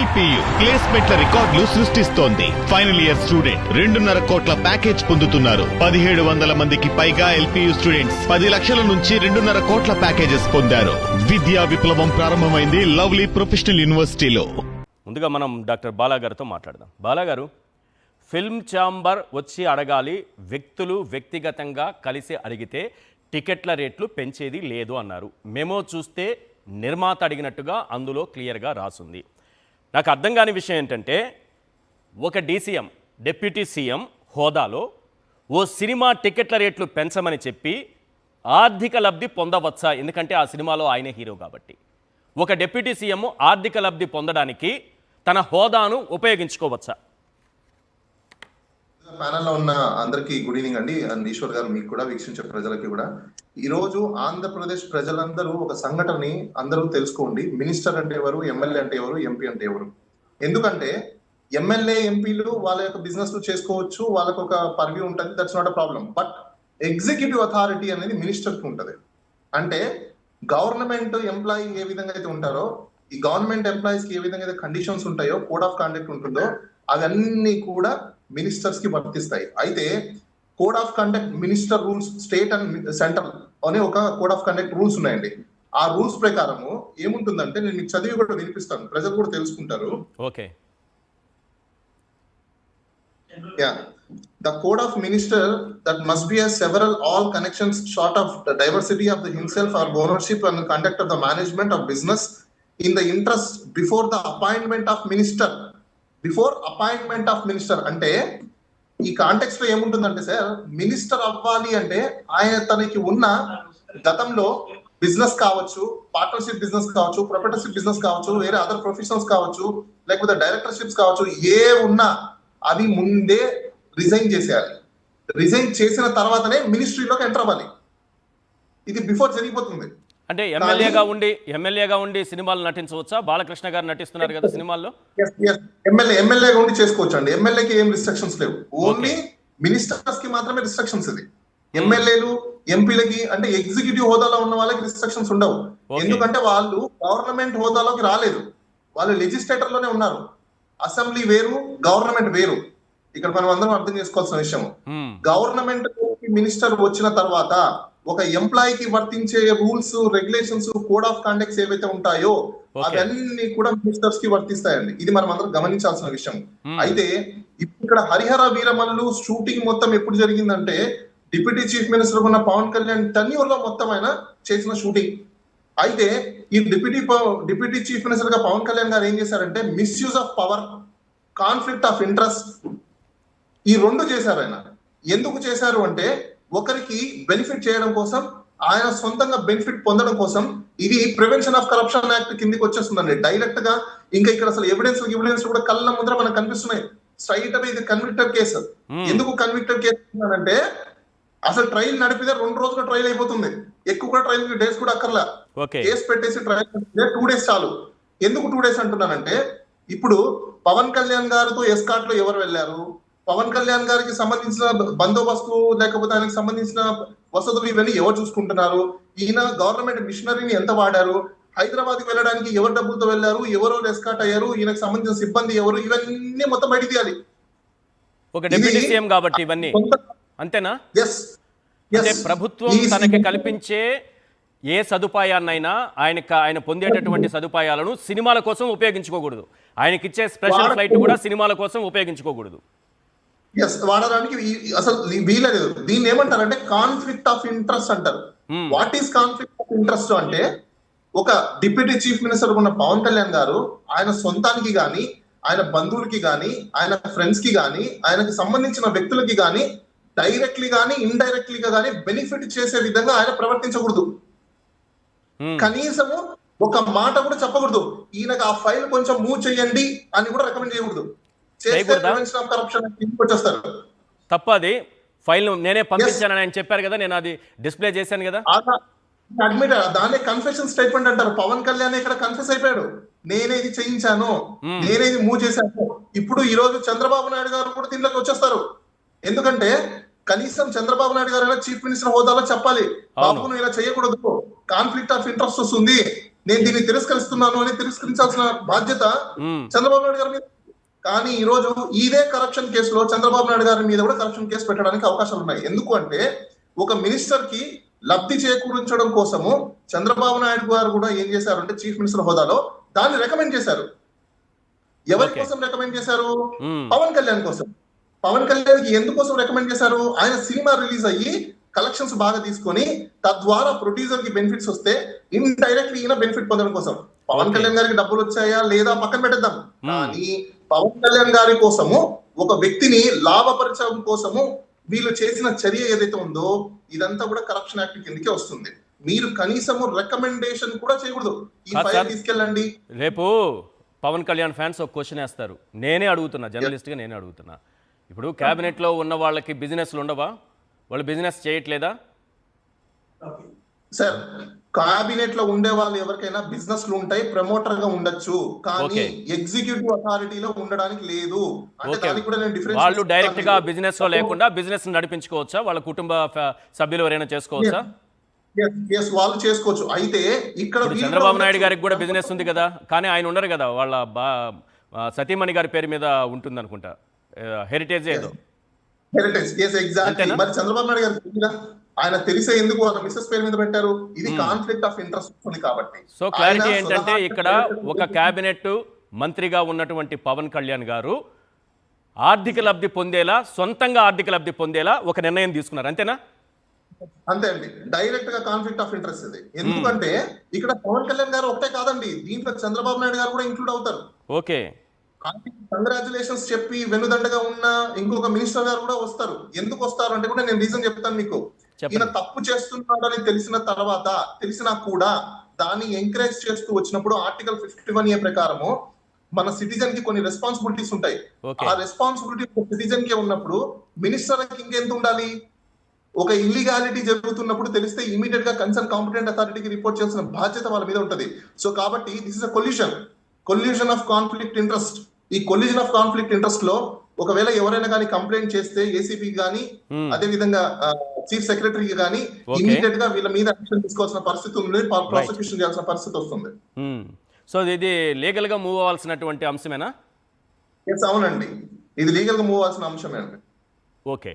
LPU ప్లేస్మెంట్ల రికార్డులు సృష్టిస్తోంది. Final year student 2.5 కోట్ల ప్యాకేజ్ పొందుతున్నారు. 1700 మందికి పైగా ఎల్పియు స్టూడెంట్స్ 10 లక్షల నుంచి 2.5 కోట్ల ప్యాకేజెస్ పొందారు. విద్యా విప్లవం ప్రారంభమైంది లవ్లీ ప్రొఫెషనల్ యూనివర్సిటీలో. ముందుగా మనం డాక్టర్ బాలా గారితో మాట్లాడదాం. బాలా గారు, ఫిల్మ్ ఛాంబర్ వచ్చి అడగాలి, వ్యక్తులు వ్యక్తిగతంగా కలిసి అడిగితే టికెట్ల రేట్లు పెంచేది లేదు అన్నారు. మెమో చూస్తే నిర్మాత అడిగినట్టుగా అందులో క్లియర్గా రాసుంది. నాకు అర్థం కాని విషయం ఏంటంటే, ఒక డీసీఎం డిప్యూటీ సీఎం హోదాలో ఓ సినిమా టికెట్ల రేట్లు పెంచమని చెప్పి ఆర్థిక లబ్ధి పొందవచ్చా? ఎందుకంటే ఆ సినిమాలో ఆయనే హీరో కాబట్టి. ఒక డిప్యూటీ సీఎం ఆర్థిక లబ్ధి పొందడానికి తన హోదాను ఉపయోగించుకోవచ్చా? ప్యానెల్లో ఉన్న అందరికీ గుడ్ ఈవినింగ్ అండి. అండ్ ఈశ్వర్ గారు, మీకు కూడా, వీక్షించే ప్రజలకి కూడా. ఈ రోజు ఆంధ్రప్రదేశ్ ప్రజలందరూ ఒక సంఘటనని అందరూ తెలుసుకోండి. మినిస్టర్ అంటే ఎవరు, ఎమ్మెల్యే అంటే ఎవరు, ఎంపీ అంటే ఎవరు. ఎందుకంటే ఎమ్మెల్యే ఎంపీలు వాళ్ళ యొక్క బిజినెస్ చేసుకోవచ్చు, వాళ్ళకు ఒక పర్వ్యూ ఉంటుంది, that's not a problem. But executive authority అనేది మినిస్టర్ కి ఉంటుంది. అంటే గవర్నమెంట్ ఎంప్లాయీ ఏ విధంగా అయితే ఉంటారో, ఈ గవర్నమెంట్ ఎంప్లాయీస్ కి ఏ విధంగా అయితే కండిషన్స్ ఉంటాయో, కోడ్ ఆఫ్ కాండక్ట్ ఉంటుందో, అవన్నీ కూడా మినిస్టర్స్ కి వర్తిస్తాయి. అయితే code of conduct minister rules, state and central అనే ఒక కోడ్ ఆఫ్ కండక్ట్ రూల్స్ ఉన్నాయండి. ఆ రూల్స్ ప్రకారము ఏముంటుందంటే, నేను మీకు చదివి కూడా వినిపిస్తాను, ప్రజలు కూడా తెలుసుకుంటారు. Okay. The code of minister that must be a several all connections short of the diversity of the himself or ownership and conduct of the management of business in the interest before the appointment of minister. Before appointment of minister అంటే ఈ context లో ఏముంటుందంటే, sir, minister అవ్వాలి అంటే ఆయన తనకి ఉన్న గతంలో బిజినెస్ కావచ్చు, పార్ట్నర్షిప్ బిజినెస్ కావచ్చు, ప్రొప్రైటర్షిప్ బిజినెస్ కావచ్చు, వేరే అదర్ ప్రొఫెషనల్స్ కావచ్చు, లేకపోతే డైరెక్టర్షిప్స్ కావచ్చు, ఏ ఉన్నా అవి ముందే రిజైన్ చేసేయాలి. రిజైన్ చేసిన తర్వాతనే మినిస్ట్రీలోకి ఎంటర్ అవ్వాలి. ఇది బిఫోర్ జరిగిపోతుంది. అంటే ఎమ్మెల్యేగా ఉండి సినిమాలు నటించవచ్చా? బాలకృష్ణ గారు నటిస్తున్నారు కదా సినిమాల్లో. ఎమ్మెల్యేగా ఉండి చేసుకోవచ్చు అండి. ఎమ్మెల్యేకి ఏం రిస్ట్రిక్షన్స్ లేవు, ఓన్లీ మినిస్టర్స్ కి మాత్రమే రిస్ట్రిక్షన్స్. ఇది ఎమ్మెల్యేలు ఎంపీలకి, అంటే ఎగ్జిక్యూటివ్ హోదాలో ఉన్న వాళ్ళకి రిస్ట్రిక్షన్స్ ఉండవు. ఎందుకంటే వాళ్ళు గవర్నమెంట్ హోదాలోకి రాలేదు, వాళ్ళు లెజిస్లేటర్ లోనే ఉన్నారు. అసెంబ్లీ వేరు, గవర్నమెంట్ వేరు. ఇక్కడ మనం అందరం అర్థం చేసుకోవాల్సిన విషయం, గవర్నమెంట్ మినిస్టర్ వచ్చిన తర్వాత ఒక ఎంప్లాయీకి వర్తించే రూల్స్, రెగ్యులేషన్స్, కోడ్ ఆఫ్ కాండక్ట్స్ ఏవైతే ఉంటాయో అవన్నీ కూడా మినిస్టర్స్ కి వర్తిస్తాయండి. ఇది మనం అందరం గమనించాల్సిన విషయం. అయితే ఇక్కడ హరిహర వీరమల్లు షూటింగ్ మొత్తం ఎప్పుడు జరిగిందంటే, డిప్యూటీ చీఫ్ మినిస్టర్ ఉన్న పవన్ కళ్యాణ్ టెన్యూర్ లో మొత్తం ఆయన చేసిన షూటింగ్. అయితే ఈ డిప్యూటీ చీఫ్ మినిస్టర్ గా పవన్ కళ్యాణ్ గారు ఏం చేశారంటే, misuse of power, conflict of interest, ఈ రెండు చేశారు ఆయన. ఎందుకు చేశారు అంటే, ఒకరికి బెనిఫిట్ చేయడం కోసం, ఆయన సొంతంగా బెనిఫిట్ పొందడం కోసం. ఇది ప్రివెన్షన్ ఆఫ్ కరప్షన్ యాక్ట్ కిందకి వచ్చేస్తుందండి డైరెక్ట్ గా. ఇంకా ఇక్కడ అసలు ఎవిడెన్స్ కూడా కళ్ళ ముందర మనకు కనిపిస్తున్నాయి. స్ట్రైట్ అవే ఇది కన్విక్టెడ్ కేసు. ఎందుకు కన్విక్టెడ్ కేసు అంటే, అసలు ట్రయల్ నడిపితే 2 రోజులు ట్రయల్ అయిపోతుంది, ఎక్కువ కూడా ట్రయల్ డేస్ కూడా అక్కర్లా. కేసు పెట్టేసి ట్రయల్ 2 days చాలు. ఎందుకు 2 days అంటున్నానంటే, ఇప్పుడు పవన్ కళ్యాణ్ గారితో ఎస్కాట్ లో ఎవరు వెళ్ళారు, పవన్ కళ్యాణ్ గారికి సంబంధించిన బందోబస్తు లేకపోతే ఆయనకు సంబంధించిన వసతులు ఇవన్నీ ఎవరు చూసుకుంటున్నారు, ఈయన గవర్నమెంట్ మిషనరీని ఎంత వాడారు, హైదరాబాద్ కి వెళ్ళడానికి ఎవరు డబ్బులతో వెళ్ళారు, ఎవరు ఎస్కాట్ అయ్యారు, ఈయనకు సంబంధించిన సిబ్బంది ఎవరు, ఇవన్నీ మొత్తం బయట తీయాలి. ఒక డిప్యూటీ సీఎం కాబట్టి ఇవన్నీ అంతేనా? అంటే ప్రభుత్వం తనకి కల్పించే ఏ సదుపాయాన్నైనా ఆయన పొందేటటువంటి సదుపాయాలను సినిమాల కోసం ఉపయోగించుకోకూడదు. ఆయనకిచ్చే స్పెషల్ ఫ్లైట్ కూడా సినిమాల కోసం ఉపయోగించుకోకూడదు. వాడడానికి అసలు వీలేదు. దీన్ని ఏమంటారంటే కాన్ఫ్లిక్ట్ ఆఫ్ ఇంట్రెస్ట్ అంటారు. What is conflict of interest అంటే, ఒక డిప్యూటీ చీఫ్ మినిస్టర్ ఉన్న పవన్ కళ్యాణ్ గారు ఆయన సొంతానికి గాని, ఆయన బంధువులకి గాని, ఆయన ఫ్రెండ్స్ కి గాని, ఆయనకి సంబంధించిన వ్యక్తులకి గాని డైరెక్ట్లీ గాని ఇండైరెక్ట్లీ గాని బెనిఫిట్ చేసే విధంగా ఆయన ప్రవర్తించకూడదు. కనీసము ఒక మాట కూడా చెప్పకూడదు. ఈయనకు ఆ ఫైల్ కొంచెం మూవ్ చేయండి అని కూడా రికమెండ్ చేయకూడదు. తప్పది. ఫైల్ నేనే పంపించానని ఆయన చెప్పారు కదా, నేను అది డిస్ప్లే చేశాను కదా. అడ్మిట్, దాన్ని కన్ఫెషన్ స్టేట్మెంట్ అంటారు. పవన్ కళ్యాణ్ ఇక్కడ కన్ఫెస్ అయిపోయాడు, నేనే ఇది చేయించాను, నేనే ఇది మూవ్ చేశాను. ఇప్పుడు ఈ రోజు చంద్రబాబు నాయుడు గారు కూడా దీనిలోకి వచ్చేస్తారు. ఎందుకంటే కనీసం చంద్రబాబు నాయుడు గారు చీఫ్ మినిస్టర్ హోదాలో చెప్పాలి, బాబు నువ్వు ఇలా చేయకూడదు, కాన్ఫ్లిక్ట్ ఆఫ్ ఇంట్రెస్ట్ వస్తుంది, నేను దీన్ని తిరస్కరిస్తున్నాను అని తిరస్కరించాల్సిన బాధ్యత చంద్రబాబు నాయుడు గారి మీద. కానీ ఈ రోజు ఇదే కరప్షన్ కేసులో చంద్రబాబు నాయుడు గారి మీద కూడా కరప్షన్ కేసు పెట్టడానికి అవకాశాలు ఉన్నాయి. ఎందుకు అంటే ఒక మినిస్టర్ కి లబ్ధి చేకూరించడం కోసము చంద్రబాబు నాయుడు గారు కూడా ఏం చేశారు అంటే చీఫ్ మినిస్టర్ హోదాలో దాన్ని రికమెండ్ చేశారు. ఎవరి కోసం రికమెండ్ చేశారు? పవన్ కళ్యాణ్ కోసం. పవన్ కళ్యాణ్ కి ఎందుకోసం రికమెండ్ చేశారు? ఆయన సినిమా రిలీజ్ అయ్యి కలెక్షన్స్ బాగా తీసుకొని తద్వారా ప్రొడ్యూసర్ కి బెనిఫిట్స్ వస్తే ఇండైరెక్ట్లీ ఈయన బెనిఫిట్ పొందడం కోసం. పవన్ కళ్యాణ్ గారికి డబ్బులు వచ్చాయా లేదా పక్కన పెట్టేద్దాం, కానీ పవన్ కళ్యాణ్ గారి కోసము ఒక వ్యక్తిని లాభపరచడం కోసము వీళ్ళు చేసిన చర్య ఏదైతే ఉందో ఇదంతా కూడా కరప్షన్ యాక్ట్ కిందకే వస్తుంది. మీరు కనీసము రికమెండేషన్ కూడా చేయకూడదు. ఈ ఫైల్ తీసుకెళ్ళండి. రేపు పవన్ కళ్యాణ్ ఫ్యాన్స్ ఒక క్వశ్చన్ వేస్తారు, నేనే అడుగుతున్నా, జర్నలిస్ట్గా నేనే అడుగుతున్నా. ఇప్పుడు క్యాబినెట్లో ఉన్న వాళ్ళకి బిజినెస్లు ఉండవా? వాళ్ళు బిజినెస్ చేయట్లేదా? సార్, కేబినెట్ లో ఉండే వాళ్ళు ఎవరికైనా బిజినెస్లు ఉంటాయి, ప్రమోటర్ గా ఉండొచ్చు, కానీ ఎగ్జిక్యూటివ్ అథారిటీలో ఉండడానికి లేదు. అంటే దానికి కూడా నేను డిఫరెన్స్. వాళ్ళు డైరెక్ట్ గా బిజినెస్ లో లేకుండా బిజినెస్ నడిపించుకోవచ్చా? వాళ్ళ కుటుంబ సభ్యులు ఎవరైనా చేసుకోవచ్చా? వాళ్ళు చేసుకోవచ్చు. అయితే ఇక్కడ చంద్రబాబు నాయుడు గారికి కూడా బిజినెస్ ఉంది కదా, కానీ ఆయన ఉండరు కదా, వాళ్ళ సతీమణి గారి పేరు మీద ఉంటుంది అనుకుంటా, హెరిటేజ్ ఏదో. Heritage exactly. మరి చంద్రబాబు నాయుడు గారు ఆయన తెలిసే ఎందుకు వాళ్ళ మిస్సెస్ పేరు మీద పెట్టారు? ఇది కాన్ఫ్లిక్ట్ ఆఫ్ ఇంట్రెస్ట్ ఉంది కాబట్టి. సో క్లారిటీ ఏంటంటే ఇక్కడ ఒక కేబినెట్ మంత్రిగా ఉన్నటువంటి పవన్ కళ్యాణ్ గారు ఆర్థిక లబ్ధి పొందేలా, సొంతంగా ఆర్థిక లబ్ధి పొందేలా ఒక నిర్ణయం తీసుకున్నారు, అంతేనా? అంతే అండి, డైరెక్ట్ గా కాన్ఫ్లిక్ట్ ఆఫ్ ఇంట్రెస్ట్ ఇది. ఎందుకంటే ఇక్కడ పవన్ కళ్యాణ్ గారు ఒకటే కాదండి, దీంట్లో చంద్రబాబు నాయుడు గారు కూడా ఇంక్లూడ్ అవుతారు. ఓకే, కంగ్రాచులేషన్స్ చెప్పి వెన్నుదండగా ఉన్న ఇంకొక మినిస్టర్ గారు కూడా వస్తారు. ఎందుకు వస్తారు అంటే కూడా నేను రీజన్ చెప్తాను మీకు. ఈయన తప్పు చేస్తున్నాడని తెలిసినా కూడా దాన్ని ఎంకరేజ్ చేస్తూ వచ్చినప్పుడు ఆర్టికల్ 51A ప్రకారము మన సిటిజన్ కి కొన్ని రెస్పాన్సిబిలిటీస్ ఉంటాయి. ఆ రెస్పాన్సిబిలిటీ సిటిజన్ కి ఉన్నప్పుడు మినిస్టర్ కి ఇంకెంత ఉండాలి? ఒక ఇల్లీగాలిటీ జరుగుతున్నప్పుడు తెలిస్తే ఇమీడియట్ గా కన్సర్న్ కాంపిటెంట్ అథారిటీకి రిపోర్ట్ చేయాల్సిన బాధ్యత వాళ్ళ మీద ఉంటుంది. సో కాబట్టి this is a collusion of conflict interest. ఈ కొల్యూషన్ ఆఫ్ కాన్ఫ్లిక్ట్ ఇంట్రెస్ట్ లో ఒకవేళ ఎవరైనా కానీ కంప్లైంట్ చేస్తే ఏసీపీ గానీ అదే విధంగా చీఫ్ సెక్రటరీకి గానీ ఇమీడియట్ గా వీళ్ళ మీద యాక్షన్ తీసుకోవాల్సిన పరిస్థితి ఉంది, ప్రాసిక్యూషన్ చేయాల్సిన పరిస్థితి వస్తుంది. సో ఇది లీగల్ గా మూవ్ అవ్వాల్సినటువంటి అంశమేనా? అవునండి, ఇది లీగల్ గా మూవ్ అవ్వాల్సిన అంశమే అండి. ఓకే.